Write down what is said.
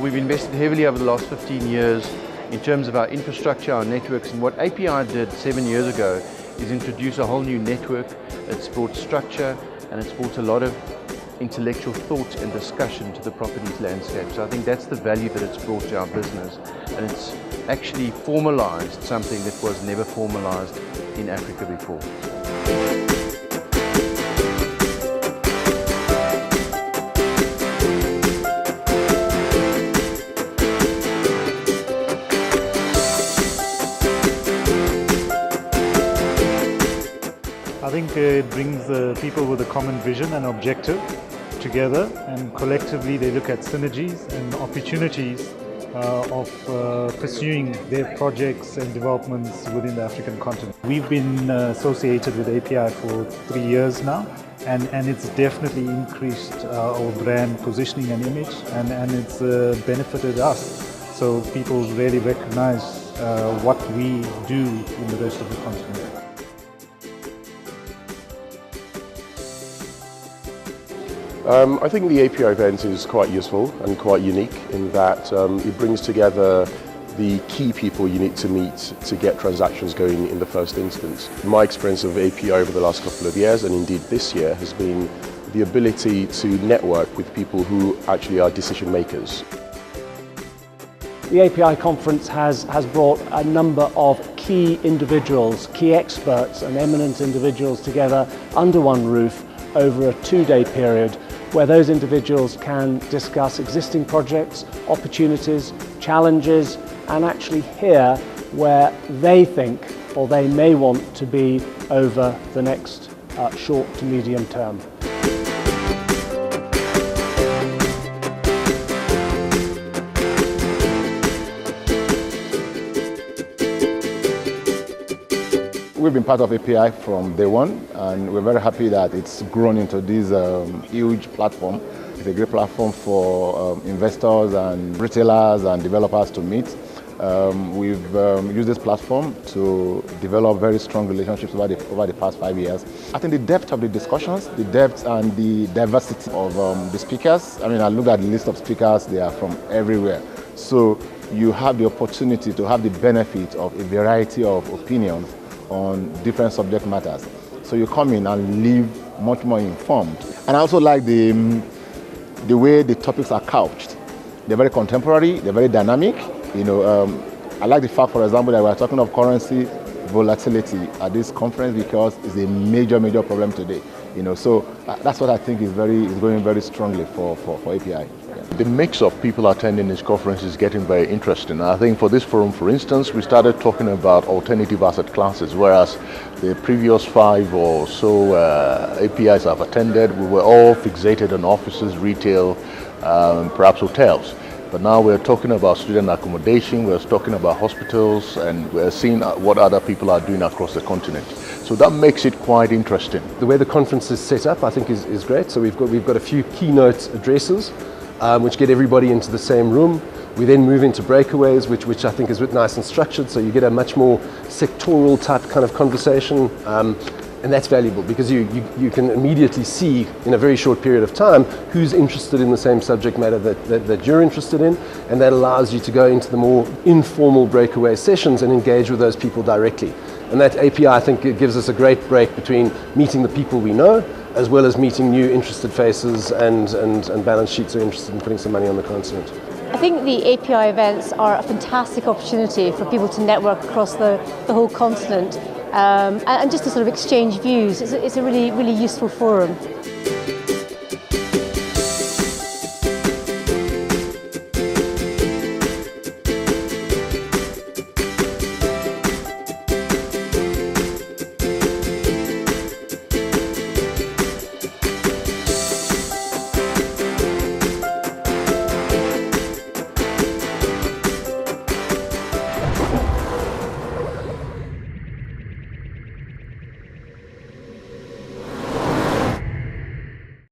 We've invested heavily over the last 15 years in terms of our infrastructure, our networks, and what API did 7 years ago is introduce a whole new network. It's brought structure and it's brought a lot of intellectual thought and discussion to the properties landscape. So I think that's the value that it's brought to our business, and it's actually formalized something that was never formalized in Africa before. I think it brings people with a common vision and objective together, and collectively they look at synergies and opportunities of pursuing their projects and developments within the African continent. We've been associated with API for 3 years now, and it's definitely increased our brand positioning and image, and it's benefited us. So people really recognize what we do in the rest of the continent. I think the API event is quite useful and quite unique in that it brings together the key people you need to meet to get transactions going in the first instance. My experience of API over the last couple of years, and indeed this year, has been the ability to network with people who actually are decision makers. The API conference has brought a number of key individuals, key experts and eminent individuals together under one roof over a 2-day period, where those individuals can discuss existing projects, opportunities, challenges, and actually hear where they think or they may want to be over the next short to medium term. We've been part of API from day one, and we're very happy that it's grown into this huge platform. It's a great platform for investors and retailers and developers to meet. We've used this platform to develop very strong relationships over the past 5 years. I think the depth of the discussions, the depth and the diversity of the speakers. I mean, I look at the list of speakers, they are from everywhere. So you have the opportunity to have the benefit of a variety of opinions on different subject matters. So you come in and leave much more informed. And I also like the way the topics are couched. They're very contemporary, they're very dynamic. You know, I like the fact, for example, that we're talking of currency volatility at this conference because it's a major problem today. You know, so that's what I think is going very strongly for API. The mix of people attending this conference is getting very interesting. I think for this forum, for instance, we started talking about alternative asset classes, whereas the previous 5 or so APIs I've attended, we were all fixated on offices, retail, perhaps hotels. But now we're talking about student accommodation, we're talking about hospitals, and we're seeing what other people are doing across the continent. So that makes it quite interesting. The way the conference is set up, I think, is great. So we've got a few keynote addresses, which get everybody into the same room. We then move into breakaways, which I think is nice and structured, so you get a much more sectoral type kind of conversation, and that's valuable because you can immediately see in a very short period of time who's interested in the same subject matter that you're interested in, and that allows you to go into the more informal breakaway sessions and engage with those people directly. And that API, I think, it gives us a great break between meeting the people we know as well as meeting new interested faces and balance sheets who are interested in putting some money on the continent. I think the API events are a fantastic opportunity for people to network across the whole continent and just to sort of exchange views. It's a really useful forum.